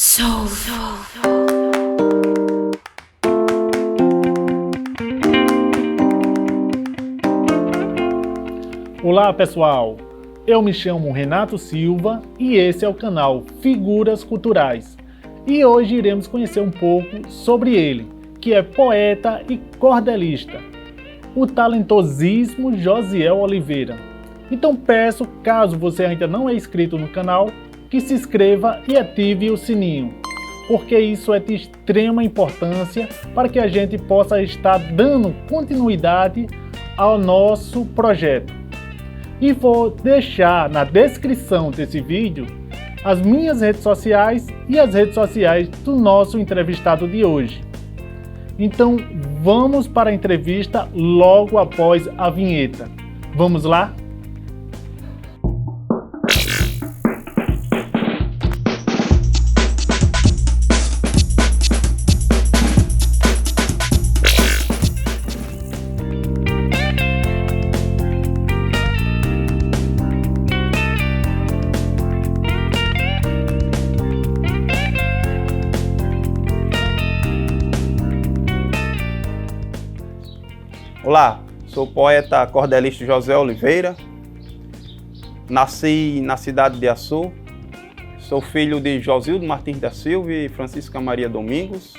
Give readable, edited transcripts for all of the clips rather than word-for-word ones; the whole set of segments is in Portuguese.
Soul. Olá pessoal, eu me chamo Renato Silva e esse é o canal Figuras Culturais. E hoje iremos conhecer um pouco sobre ele, que é poeta e cordelista, o talentosíssimo Josiel Oliveira. Então peço, caso você ainda não é inscrito no canal, que se inscreva e ative o sininho, porque isso é de extrema importância para que a gente possa estar dando continuidade ao nosso projeto. E vou deixar na descrição desse vídeo as minhas redes sociais e as redes sociais do nosso entrevistado de hoje. Então vamos para a entrevista logo após a vinheta. Vamos lá? Olá, sou o poeta cordelista José Oliveira, nasci na cidade de Açu, sou filho de Josildo Martins da Silva e Francisca Maria Domingos,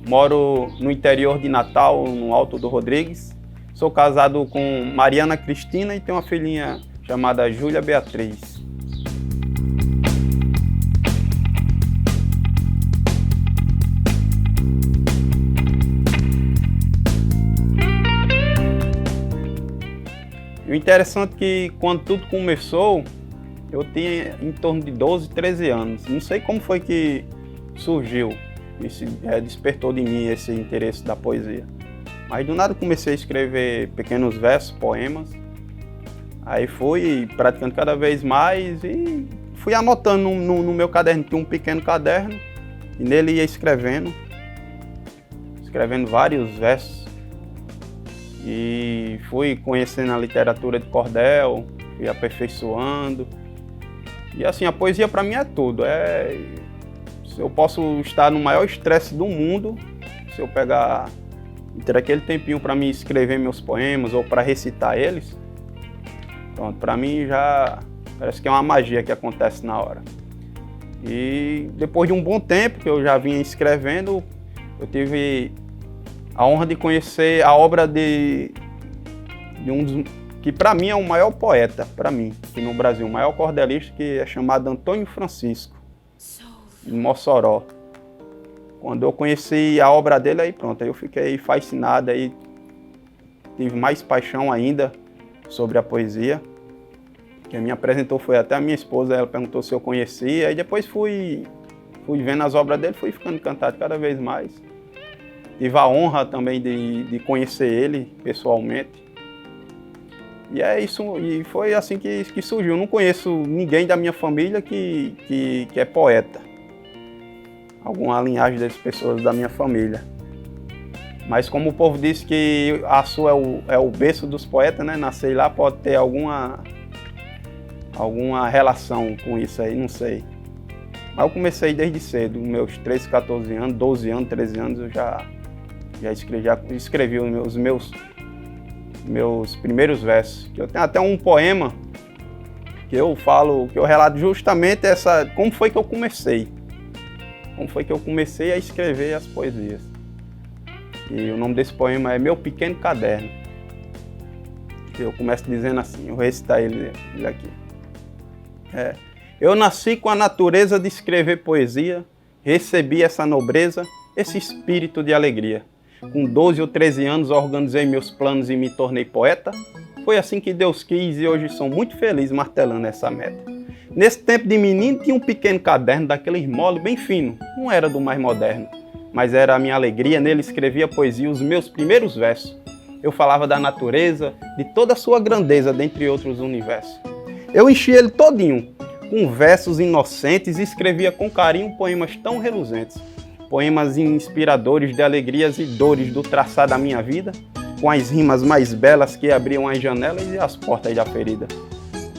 moro no interior de Natal, no Alto do Rodrigues, sou casado com Mariana Cristina e tenho uma filhinha chamada Júlia Beatriz. O interessante é que quando tudo começou, eu tinha em torno de 12, 13 anos. Não sei como foi que surgiu, despertou de mim esse interesse da poesia. Mas do nada comecei a escrever pequenos versos, poemas. Aí fui praticando cada vez mais e fui anotando no meu caderno, tinha um pequeno caderno, e nele ia escrevendo vários versos. E fui conhecendo a literatura de cordel, fui aperfeiçoando. E assim, a poesia para mim é tudo. Eu posso estar no maior estresse do mundo, se eu pegar ter aquele tempinho para me escrever meus poemas ou para recitar eles, pronto, para mim já parece que é uma magia que acontece na hora. E depois de um bom tempo que eu já vinha escrevendo, eu tive a honra de conhecer a obra de um dos, que para mim é o maior poeta, para mim, aqui no Brasil, o maior cordelista, que é chamado Antônio Francisco, de Mossoró. Quando eu conheci a obra dele, aí pronto, aí eu fiquei fascinado, aí tive mais paixão ainda sobre a poesia. Quem me apresentou foi até a minha esposa, ela perguntou se eu conhecia, aí depois fui vendo as obras dele, fui ficando encantado cada vez mais. Tive a honra também de conhecer ele pessoalmente. E é isso, e foi assim que surgiu. Eu não conheço ninguém da minha família que é poeta. Alguma linhagem das pessoas da minha família. Mas como o povo disse que Açu é o berço dos poetas, né? Nascer lá pode ter alguma relação com isso aí, não sei. Mas eu comecei desde cedo, meus 13, 14 anos, 12 anos, 13 anos, eu já escrevi os meus primeiros versos. Eu tenho até um poema que eu relato justamente como foi que eu comecei. Como foi que eu comecei a escrever as poesias. E o nome desse poema é Meu Pequeno Caderno. Eu começo dizendo assim, eu vou recitar ele aqui. Eu nasci com a natureza de escrever poesia, recebi essa nobreza, esse espírito de alegria. Com 12 ou 13 anos organizei meus planos e me tornei poeta. Foi assim que Deus quis e hoje sou muito feliz martelando essa meta. Nesse tempo de menino tinha um pequeno caderno daquele mole bem fino. Não era do mais moderno, mas era a minha alegria. Nele escrevia poesia, os meus primeiros versos. Eu falava da natureza, de toda a sua grandeza, dentre outros universos. Eu enchi ele todinho, com versos inocentes e escrevia com carinho poemas tão reluzentes. Poemas inspiradores de alegrias e dores do traçar da minha vida, com as rimas mais belas que abriam as janelas e as portas da ferida.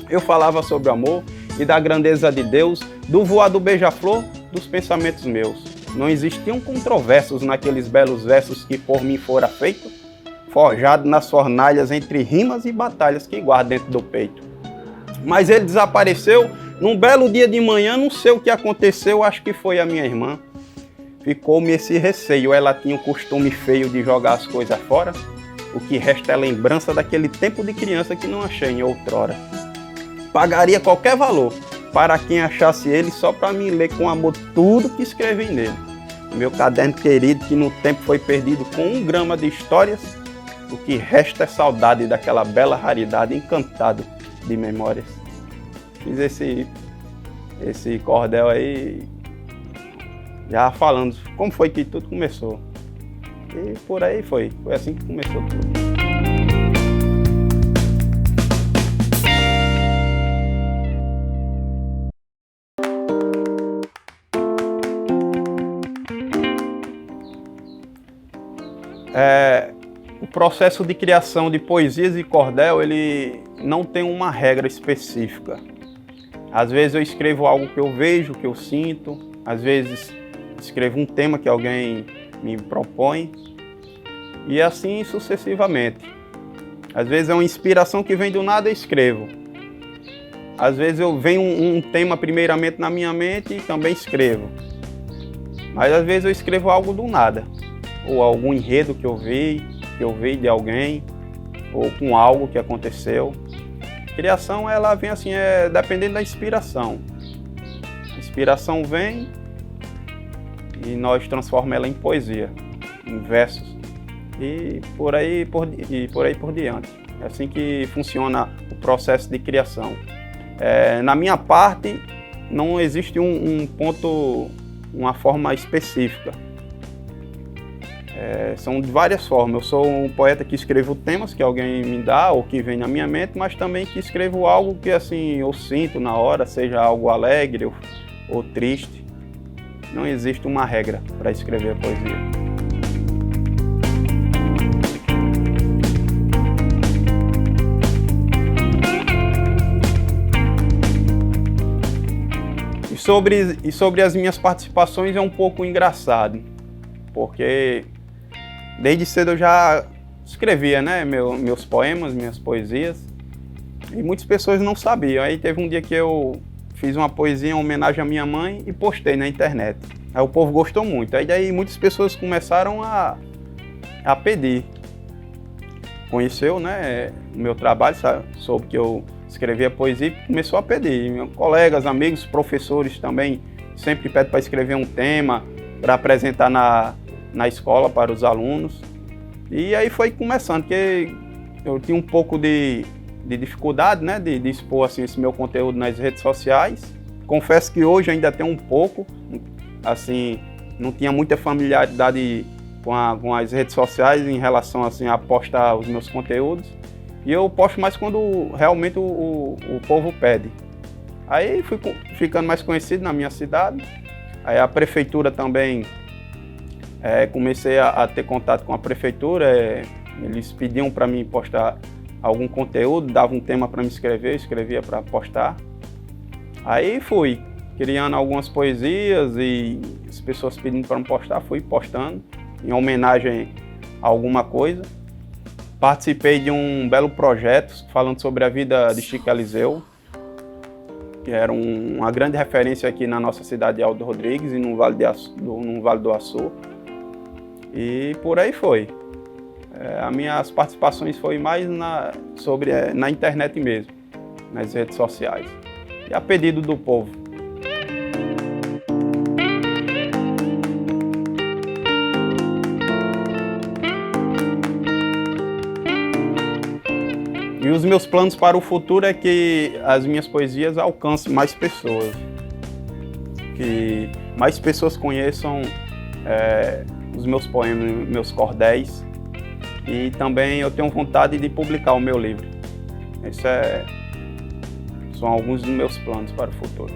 Eu falava sobre o amor e da grandeza de Deus, do voar do beija-flor, dos pensamentos meus. Não existiam controvérsios naqueles belos versos que por mim fora feito, forjado nas fornalhas entre rimas e batalhas que guardo dentro do peito. Mas ele desapareceu num belo dia de manhã, não sei o que aconteceu, acho que foi a minha irmã. Ficou-me esse receio, ela tinha o costume feio de jogar as coisas fora. O que resta é lembrança daquele tempo de criança que não achei em outrora. Pagaria qualquer valor para quem achasse ele só para me ler com amor tudo que escrevi nele. O meu caderno querido que no tempo foi perdido com 1 grama de histórias, o que resta é saudade daquela bela raridade, encantado de memórias. Fiz esse cordel aí já falando como foi que tudo começou. E por aí foi assim que começou tudo. O processo de criação de poesias e cordel, ele não tem uma regra específica. Às vezes eu escrevo algo que eu vejo, que eu sinto, às vezes escrevo um tema que alguém me propõe, e assim sucessivamente. Às vezes é uma inspiração que vem do nada e escrevo. Às vezes eu venho um tema primeiramente na minha mente e também escrevo. Mas às vezes eu escrevo algo do nada, ou algum enredo que eu vi de alguém, ou com algo que aconteceu. A criação, ela vem assim, dependendo da inspiração. A inspiração vem e nós transformamos ela em poesia, em versos, e por aí por diante. É assim que funciona o processo de criação. Na minha parte, não existe um ponto, uma forma específica. São de várias formas. Eu sou um poeta que escrevo temas que alguém me dá ou que vem na minha mente, mas também que escrevo algo que assim eu sinto na hora, seja algo alegre ou triste. Não existe uma regra para escrever a poesia. E sobre as minhas participações é um pouco engraçado, porque desde cedo eu já escrevia, né, meus poemas, minhas poesias, e muitas pessoas não sabiam. Aí teve um dia que eu fiz uma poesia em homenagem à minha mãe e postei na internet. Aí o povo gostou muito. Aí daí muitas pessoas começaram a pedir. Conheceu, né, o meu trabalho, soube que eu escrevia poesia e começou a pedir. Meus colegas, amigos, professores também sempre pedem para escrever um tema, para apresentar na escola para os alunos. E aí foi começando, porque eu tinha um pouco de dificuldade, né, de expor assim, esse meu conteúdo nas redes sociais. Confesso que hoje ainda tenho um pouco, assim, não tinha muita familiaridade com as redes sociais em relação assim, a postar os meus conteúdos. E eu posto mais quando realmente o povo pede. Aí fui ficando mais conhecido na minha cidade. Aí a prefeitura também, comecei a ter contato com a prefeitura. Eles pediam para mim postar algum conteúdo, davam um tema para me escrever, escrevia para postar. Aí fui criando algumas poesias e as pessoas pedindo para me postar, fui postando em homenagem a alguma coisa. Participei de um belo projeto falando sobre a vida de Chico Eliseu, que era uma grande referência aqui na nossa cidade de Aldo Rodrigues e no Vale do Açu. E por aí foi. As minhas participações foi mais na internet mesmo, nas redes sociais. E a pedido do povo. E os meus planos para o futuro é que as minhas poesias alcancem mais pessoas. Que mais pessoas conheçam os meus poemas, meus cordéis. E também eu tenho vontade de publicar o meu livro. São alguns dos meus planos para o futuro.